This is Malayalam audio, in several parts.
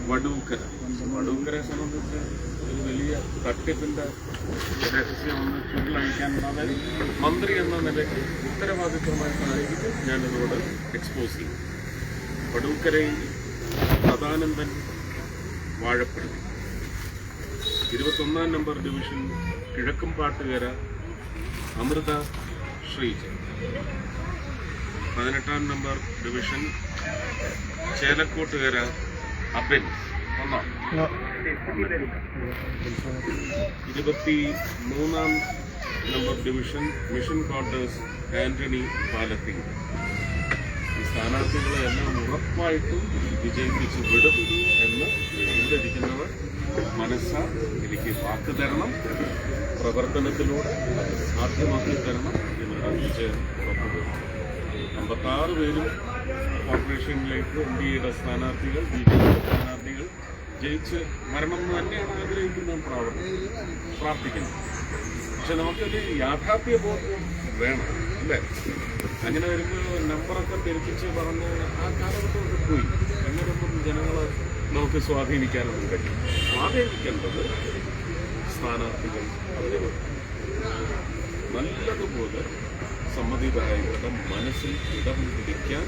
വടൂക്കരയെ സംബന്ധിച്ച് ഒരു വലിയ തട്ടിപ്പിൻ്റെ രഹസ്യമെന്ന് ചുരുളഴിക്കാനുള്ള അതായത് മന്ത്രി എന്ന നിലയ്ക്ക് ഉത്തരവാദിത്വമായ സാഹചര്യത്തിൽ ഞാനിതോട് എക്സ്പോസ് ചെയ്യും. വടൂക്കരയിൽ Sadanandan Vazhappally 21 number division Kizhakkumpattukara Amrutha Sreeja 18 number division Chelakkottukara Abin 23 number division mission quarters Antony പാലത്തിൽ. ഈ സ്ഥാനാർത്ഥികളെ എല്ലാം ഉറപ്പായിട്ടും വിജയിപ്പിച്ച് വിടും എന്ന് ഇവിടെ ഇരിക്കുന്നവർ എനിക്ക് വാക്ക് തരണം, പ്രവർത്തനത്തിലൂടെ അത് സാധ്യമാക്കി തരണം എന്ന് വിജയം ഉറപ്പുവരും. 56 പേരും കോർപ്പറേഷനിലേക്ക് NDAയുടെ സ്ഥാനാർത്ഥികൾ, BJP സ്ഥാനാർത്ഥികൾ ജയിച്ച് വരണം എന്ന് തന്നെയാണ് ആഗ്രഹിക്കുന്നത്, പ്രാർത്ഥിക്കുന്നത്. പക്ഷെ നമുക്കൊരു യാഥാർത്ഥ്യ ബോധം വേണം, അല്ലേ? അങ്ങനെ വരുമ്പോൾ നമ്പറൊക്കെ തെറ്റിച്ച് പറഞ്ഞ് ആ കാലഘട്ടമൊക്കെ പോയി. അങ്ങനെയൊന്നും ജനങ്ങളെ നമുക്ക് സ്വാധീനിക്കാനൊന്നും കഴിയും. സ്വാധീനിക്കേണ്ടത് സ്ഥാനാർത്ഥികൾ അവരെ നല്ലതുപോലെ സമ്മതിദായകരുടെ മനസ്സിൽ ഇടം പിടിക്കാൻ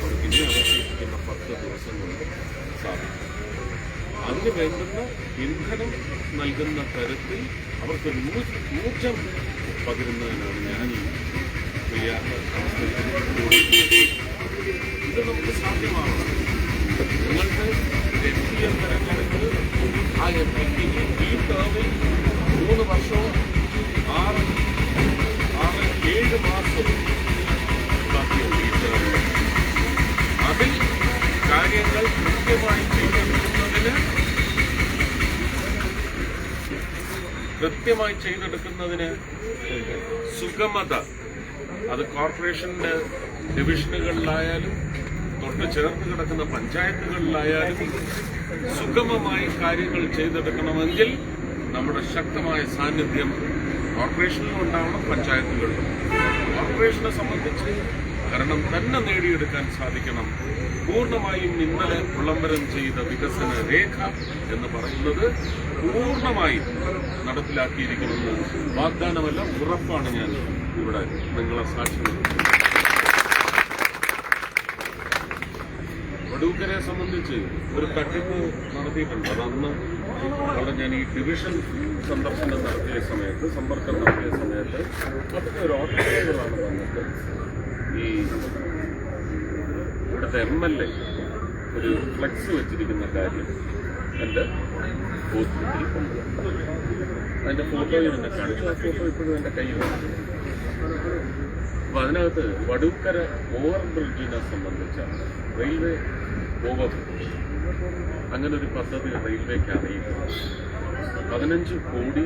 അവർക്ക് ഇനി അവശേഷിക്കുന്ന 10 ദിവസം കൊണ്ട് സാധിക്കും. അതിന് വേണ്ടുന്ന ഇന്ധനം നൽകുന്ന തരത്തിൽ അവർക്ക് ഊർജം പകരുന്നതിനാണ് ഞാൻ ഈ ഇത് നമുക്ക് സാധ്യമാകണം. നിങ്ങൾക്ക് MP തെരഞ്ഞെടുപ്പ് ആ MP ഈ ടേമിൽ 3 വർഷവും 6-7 മാസം ബാക്കിയുണ്ട് ഈ ടേമിൽ. അതിൽ കാര്യങ്ങൾ കൃത്യമായി ചെയ്തെടുക്കുന്നതിന് സുഗമത, അത് കോർപ്പറേഷൻ്റെ ഡിവിഷനുകളിലായാലും തൊട്ട് ചേർന്ന് കിടക്കുന്ന പഞ്ചായത്തുകളിലായാലും സുഗമമായി കാര്യങ്ങൾ ചെയ്തെടുക്കണമെങ്കിൽ നമ്മുടെ ശക്തമായ സാന്നിധ്യം കോർപ്പറേഷനിലും ഉണ്ടാവണം, പഞ്ചായത്തുകളിലും. കോർപ്പറേഷനെ സംബന്ധിച്ച് ഭരണം തന്നെ നേടിയെടുക്കാൻ സാധിക്കണം. പൂർണ്ണമായും ഇന്നലെ വിളംബരം ചെയ്ത വികസന രേഖ എന്ന് പറയുന്നത് പൂർണ്ണമായും നടപ്പിലാക്കിയിരിക്കുമെന്ന് വാഗ്ദാനമല്ല, ഉറപ്പാണ് ഞാൻ ഇവിടെ നിങ്ങളെ സാക്ഷി നിർത്തുന്നത്. വടൂക്കരയെ സംബന്ധിച്ച് ഒരു തട്ടിപ്പ് നടത്തിയിട്ടുണ്ട്. അതന്ന് അവിടെ ഞാൻ ഈ ഡിവിഷൻ സന്ദർശനം നടത്തിയ സമയത്ത്, സമ്പർക്കം നടത്തിയ സമയത്ത് അതിൻ്റെ ഒരു ഓട്ടോകളാണ് വന്നിട്ട് ഈ ഇവിടുത്തെ MLA ഒരു ഫ്ലെക്സ് വെച്ചിരിക്കുന്ന കാര്യം എൻ്റെ ബൂത്തിൽ കൊണ്ടുവന്നു. അതിൻ്റെ ഫോട്ടോയും എന്നെ കാണിച്ചു. ആ ഫോട്ടോ ഇപ്പോഴും എൻ്റെ കയ്യിലുണ്ട്. അപ്പോൾ അതിനകത്ത് വടൂക്കര ഓവർ ബ്രിഡ്ജിനെ സംബന്ധിച്ചാണ് റെയിൽവേ ഓവർ ബ്രിഡ്ജ് അങ്ങനെ ഒരു പദ്ധതി റെയിൽവേക്ക് അറിയിക്കുന്നത്. 15 കോടി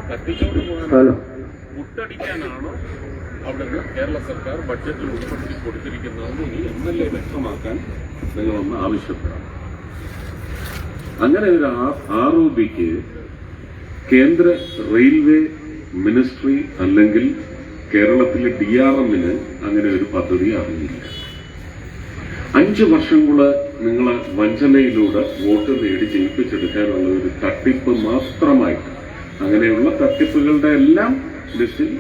തട്ടിച്ചോട് പോകാൻ മുട്ടടിക്കാനാണോ അവിടുന്ന് കേരള സർക്കാർ ബഡ്ജറ്റിൽ ഉൾപ്പെടുത്തി കൊടുത്തിരിക്കുന്നതെന്ന് ഇനി MLA വ്യക്തമാക്കാൻ നിങ്ങളൊന്ന് ആവശ്യപ്പെടാം. അങ്ങനെ ഒരു ROBക്ക് കേന്ദ്ര റെയിൽവേ മിനിസ്ട്രി അല്ലെങ്കിൽ കേരളത്തിലെ DRMന് അങ്ങനെ ഒരു പദ്ധതി അറിയില്ല. 5 വർഷം കൂടെ നിങ്ങളെ വഞ്ചനയിലൂടെ വോട്ട് നേടി ജയിപ്പിച്ചെടുക്കാനുള്ള ഒരു തട്ടിപ്പ് മാത്രമായിട്ട്, അങ്ങനെയുള്ള തട്ടിപ്പുകളുടെ എല്ലാം ലിസ്റ്റിൽ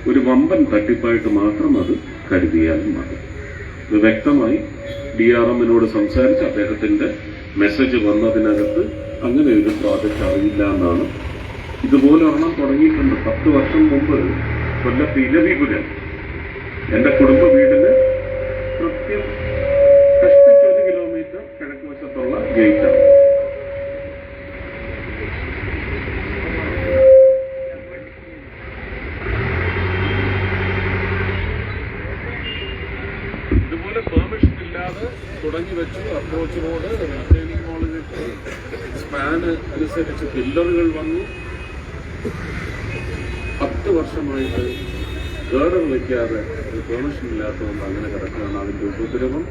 ഒരു വമ്പൻ തട്ടിപ്പായിട്ട് മാത്രം അത് കരുതിയാൽ മതി. ഇത് വ്യക്തമായി DRMനോട് സംസാരിച്ച് അദ്ദേഹത്തിന്റെ മെസ്സേജ് വന്നതിനകത്ത് അങ്ങനെ ഒരു പ്രോജക്റ്റ് അറിയില്ല എന്നാണ്. ഇതുപോലെ ഒരെണ്ണം തുടങ്ങിയിട്ടുണ്ട് 10 വർഷം മുമ്പ് കൊല്ലത്ത് ഇലവിപുരം. എൻ്റെ കുടുംബ വീടിന് കൃത്യം കഷ്ടിച്ച് 1 കിലോമീറ്റർ കിഴക്ക് വശത്തുള്ള ഗേറ്റാണ്. ഇതുപോലെ പെർമിഷൻ ഇല്ലാതെ തുടങ്ങി വെച്ചു. അപ്രോച്ച് റോഡ്, ട്രെയിനിങ് കോളേജിൽ സ്പാന് അനുസരിച്ച് പില്ലറുകൾ വന്നു. 10 വർഷമായിട്ട് ഗേർഡർ വയ്ക്കാതെ ഒരു പെർമിഷൻ ഇല്ലാത്തതുകൊണ്ട് അങ്ങനെ കിടക്കുകയാണ്. അതിൻ്റെ ഉപദ്രവം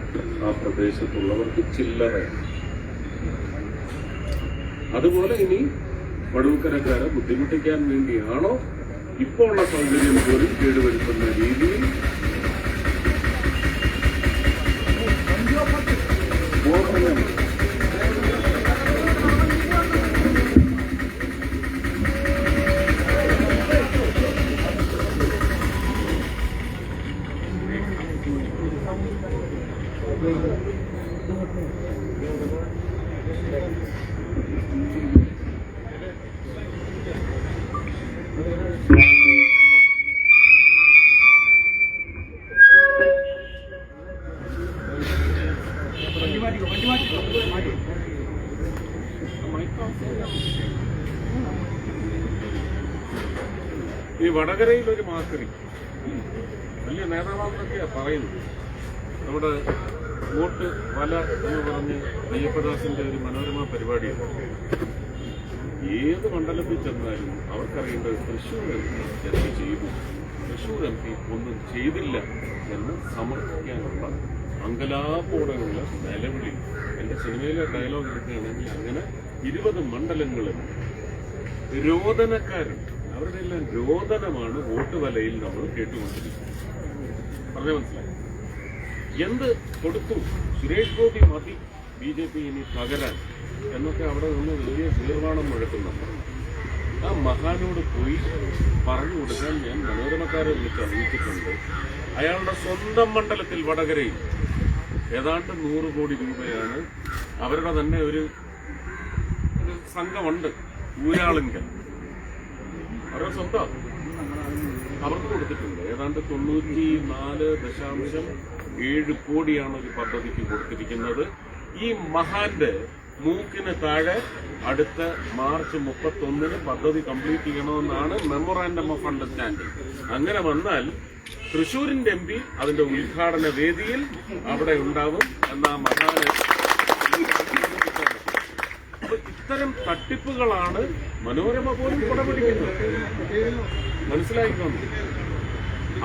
ആ പ്രദേശത്തുള്ളവർക്ക് ചില്ലറയാണ്. അതുപോലെ ഇനി വടൂക്കരക്കാരെ ബുദ്ധിമുട്ടിക്കാൻ വേണ്ടിയാണോ ഇപ്പോൾ ഉള്ള സൗകര്യം പോലും കേടുവരുത്തുന്ന രീതിയിൽ ഈ വടകരയിൽ ഒരു മാക്രി വലിയ നേതാവാണെന്നൊക്കെയാ പറയുന്നത്. നമ്മുടെ വോട്ട് വല എന്ന് പറഞ്ഞ് അയ്യപ്പദാസിന്റെ ഒരു മനോരമ പരിപാടിയാണ്. ഏത് മണ്ഡലത്തിൽ ചെന്നാലും അവർക്കറിയേണ്ടത് തൃശ്ശൂർ എന്ത് ചെയ്തു, തൃശ്ശൂർ MP ഒന്നും ചെയ്തില്ല എന്ന് സമർത്ഥിക്കാനുള്ള അങ്കലാപ്പോടെയുള്ള നിലവിളി. എൻ്റെ സിനിമയിലെ ഡയലോഗ് എടുക്കുകയാണെങ്കിൽ അങ്ങനെ 20 മണ്ഡലങ്ങളിൽ രോദനക്കാരുണ്ട്. അവരുടെ എല്ലാം രോദനമാണ് വോട്ട് വലയിൽ നമ്മൾ കേട്ടുകൊണ്ടിരിക്കുന്നത്. പറഞ്ഞ മനസ്സിലായി. എന്ത് കൊടുത്തു സുരേഷ് ഗോപി മതി BJP ഇനി തകരാൻ എന്നൊക്കെ അവിടെ നിന്ന് വലിയ തീർമാനം മുഴക്കുന്നുണ്ട്. ആ മഹാനോട് പോയി പറഞ്ഞു കൊടുക്കാൻ ഞാൻ മനോരമക്കാരെ വിളിച്ച് അറിയിച്ചിട്ടുണ്ട്. അയാളുടെ സ്വന്തം മണ്ഡലത്തിൽ വടകരയിൽ ഏതാണ്ട് 100 കോടി രൂപയാണ് അവരുടെ തന്നെ ഒരു സംഘമുണ്ട്, ഊരാളിങ്കൽ, അവരുടെ സ്വന്തം അവർക്ക് കൊടുത്തിട്ടുണ്ട്. ഏതാണ്ട് 94.7 കോടിയാണ് ഒരു പദ്ധതിക്ക് കൊടുത്തിരിക്കുന്നത്. ഈ മഹാന്റെ മൂക്കിന് താഴെ അടുത്ത മാർച്ച് 31 പദ്ധതി കംപ്ലീറ്റ് ചെയ്യണമെന്നാണ് മെമ്മോറാൻഡം ഓഫ് അണ്ടർസ്റ്റാൻഡിംഗ്. അങ്ങനെ വന്നാൽ തൃശ്ശൂരിന്റെ MP അതിന്റെ ഉദ്ഘാടന വേദിയിൽ അവിടെ ഉണ്ടാവും എന്ന മഹാന്. അപ്പൊ ഇത്തരം തട്ടിപ്പുകളാണ് മനോരമ പോലും കുടപിടിക്കുന്നത്. മനസ്സിലായിക്കോന്നു.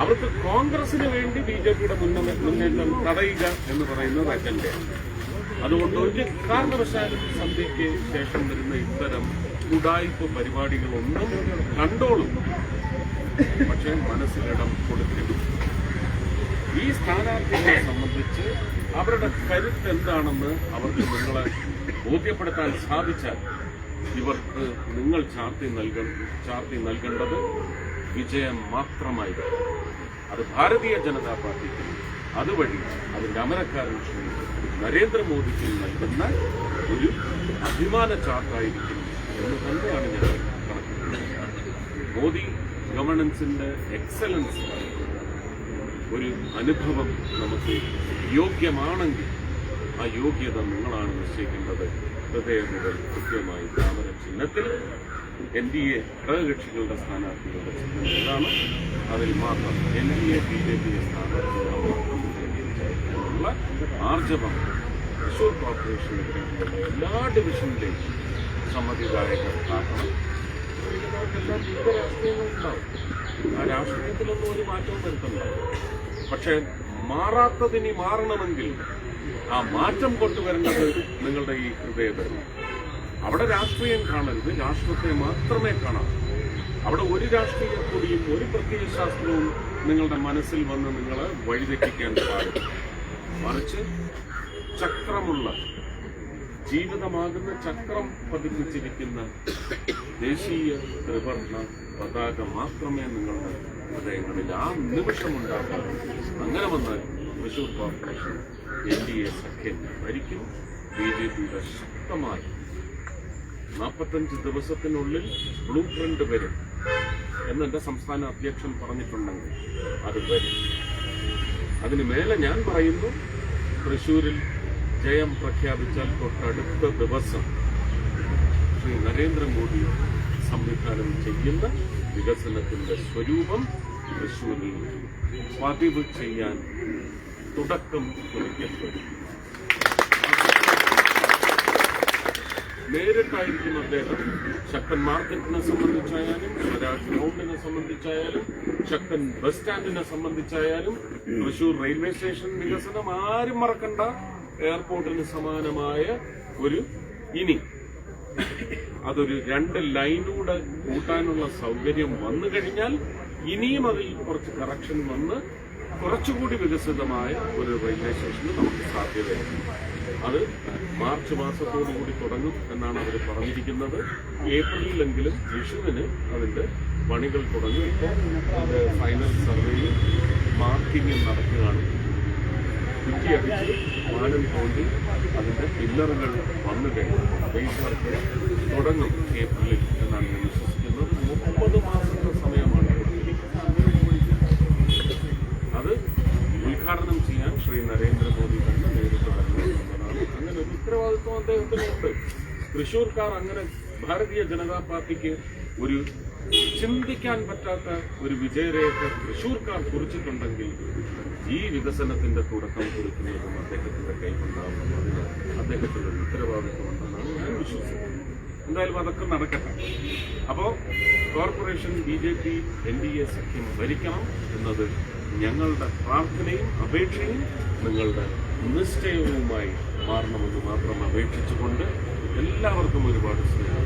അവർക്ക് കോൺഗ്രസിന് വേണ്ടി BJPയുടെ മുന്നേറ്റം തടയുക എന്ന് പറയുന്നത് അജണ്ടയാണ്. അതുകൊണ്ട് ഒരു കാരണവശാലും സന്ധ്യയ്ക്ക് ശേഷം വരുന്ന ഇത്തരം ഉഡായിപ്പ് പരിപാടികളൊന്നും കണ്ടോളും, പക്ഷെ മനസ്സിലിടം കൊടുക്കരുത്. ഈ സ്ഥാനാർത്ഥികളെ സംബന്ധിച്ച് അവരുടെ കരുത്ത് എന്താണെന്ന് അവർക്ക് നിങ്ങളെ ബോധ്യപ്പെടുത്താൻ സാധിച്ചാൽ ഇവർക്ക് നിങ്ങൾ ചാർത്തി നൽകേണ്ടത് വിജയം മാത്രമായിരിക്കും. അത് ഭാരതീയ ജനതാ പാർട്ടിക്ക് അതുവഴി അതിന്റെ അമരക്കാരൻ ശ്രീ നരേന്ദ്രമോദിക്ക് നൽകുന്ന ഒരു അഭിമാന ചാർട്ടായിരിക്കും എന്ന് തന്നെയാണ് ഞാൻ കണക്കാക്കുന്നത്. മോദി ഗവൺമെന്റ്സിന്റെ എക്സലൻസ് ഒരു അനുഭവം നമുക്ക് യോഗ്യമാണെങ്കിൽ ആ യോഗ്യത നിങ്ങളാണ് നിശ്ചയിക്കേണ്ടത്. ഹൃദയം മുതൽ കൃത്യമായി താമര ചിഹ്നത്തിൽ NDA ഘടകകക്ഷികളുടെ സ്ഥാനാർത്ഥികളുടെ ചിഹ്നം ഏതാണ്, അതിൽ മാത്രം NDA BJP സ്ഥാനാർത്ഥികളുള്ള ആർജവം തൃശ്ശൂർ കോർപ്പറേഷനിൽ എല്ലാ ഡിവിഷനിലെയും സമ്മതിദായകർ കാക്കണം. എല്ലാം വിവിധ രാഷ്ട്രീയങ്ങളുണ്ടാവും. ആ രാഷ്ട്രീയത്തിലൊന്നും ഒരു മാറ്റവും വരുത്തുന്നുണ്ടാവും. പക്ഷെ മാറാത്തതിനി മാറണമെങ്കിൽ ആ മാറ്റം കൊണ്ടുവരേണ്ടത് നിങ്ങളുടെ ഈ ഹൃദയത്തിൽ. അവിടെ രാഷ്ട്രീയം കാണരുത്, രാഷ്ട്രത്തെ മാത്രമേ കാണാം. അവിടെ ഒരു രാഷ്ട്രീയ കൊടിയും ഒരു പ്രത്യയശാസ്ത്രവും നിങ്ങളുടെ മനസ്സിൽ വന്ന് നിങ്ങളെ വഴിതെറ്റിക്കാൻ പാടില്ല. മറിച്ച് ചക്രമുള്ള ജീവിതമാകുന്ന ചക്രം പതിപ്പിച്ചിരിക്കുന്ന ദേശീയ ത്രിവർണ്ണ പതാക മാത്രമേ നിങ്ങളുടെ ഹൃദയങ്ങളിൽ ആ നിമിഷമുണ്ടാക്കാൻ. അങ്ങനെ വന്നാൽ തൃശ്ശൂർ കോർപ്പറേഷൻ NDA സഖ്യം ഭരിക്കും. BJPയുടെ ശക്തമായി 45 ദിവസത്തിനുള്ളിൽ ബ്ലൂ പ്രിന്റ് വരും എന്നെന്റെ സംസ്ഥാന അധ്യക്ഷൻ പറഞ്ഞിട്ടുണ്ടെങ്കിൽ അത് വരും. അതിന് മേലെ ഞാൻ പറയുന്നു, തൃശ്ശൂരിൽ ജയം പ്രഖ്യാപിച്ചാൽ തൊട്ടടുത്ത ദിവസം ശ്രീ നരേന്ദ്രമോദി സംവിധാനം ചെയ്യുന്ന വികസനത്തിന്റെ സ്വരൂപം തൃശ്ശൂരിൽ പതിവ് ചെയ്യാൻ തുടക്കം കുറിക്കപ്പെടും. നേരിട്ടായിരിക്കും അദ്ദേഹം ശക്തൻ മാർക്കറ്റിനെ സംബന്ധിച്ചായാലും, സ്വരാജ് ഗ്രൗണ്ടിനെ സംബന്ധിച്ചായാലും, ശക്തൻ ബസ് സ്റ്റാൻഡിനെ സംബന്ധിച്ചായാലും, തൃശ്ശൂർ റെയിൽവേ സ്റ്റേഷൻ വികസനം ആരും മറക്കണ്ട. എയർപോർട്ടിന് സമാനമായ ഒരു ഇനി അതൊരു 2 ലൈനൂടെ കൂട്ടാനുള്ള സൗകര്യം വന്നു കഴിഞ്ഞാൽ ഇനിയും അതിൽ കുറച്ച് കറക്ഷൻ വന്ന് കുറച്ചുകൂടി വികസിതമായ ഒരു റെയിൽവേ സ്റ്റേഷന് നമുക്ക് സാധ്യതയുണ്ട്. അത് മാർച്ച് മാസത്തോടുകൂടി തുടങ്ങും എന്നാണ് അവർ പറഞ്ഞിരിക്കുന്നത്. ഏപ്രിലിലെങ്കിലും വിഷുവിന് അതിന്റെ പണികൾ തുടങ്ങും. ഇപ്പോൾ അതിന്റെ ഫൈനൽ സർവേയും മാർക്കിങ്ങും നടക്കുകയാണ്. കുറ്റിയടിച്ച് വാനം തോണ്ടി അതിൻ്റെ പില്ലറുകൾ വന്നു കഴിഞ്ഞു. ബേസ് വർക്ക് തുടങ്ങും ഏപ്രിലിൽ എന്നാണ് ഞാൻ വിശ്വസിക്കുന്നത്. 30 മാസത്തെ സമയമാണ് അത് ഉദ്ഘാടനം ചെയ്യാൻ ശ്രീ നരേന്ദ്രമോദി തന്നെ നേരിട്ട് വരണം എന്നതാണ്. അങ്ങനെ ഒരു ഉത്തരവാദിത്വം അദ്ദേഹത്തിനുണ്ട്. തൃശ്ശൂർക്കാർ അങ്ങനെ ഭാരതീയ ജനതാ പാർട്ടിക്ക് ഒരു ചിന്തിക്കാൻ പറ്റാത്ത ഒരു വിജയരേഖ തൃശ്ശൂർക്കാർ കുറിച്ചിട്ടുണ്ടെങ്കിൽ ഈ വികസനത്തിന്റെ തുടക്കം കുറിക്കുന്നതും അദ്ദേഹത്തിന്റെ കൈകൊണ്ടാവുന്നത് അതിന് അദ്ദേഹത്തിന്റെ ഒരു ഉത്തരവാദിത്വമുണ്ടെന്നാണ് ഞാൻ വിശ്വസിക്കുന്നത്. എന്തായാലും അതൊക്കെ നടക്കട്ടെ. അപ്പോൾ കോർപ്പറേഷൻ BJP NDA സഖ്യം ഭരിക്കണം എന്നത് ഞങ്ങളുടെ പ്രാർത്ഥനയും അപേക്ഷയും നിങ്ങളുടെ നിശ്ചയവുമായി മാറണമെന്ന് മാത്രം അപേക്ഷിച്ചുകൊണ്ട് എല്ലാവർക്കും ഒരുപാട് സ്നേഹം.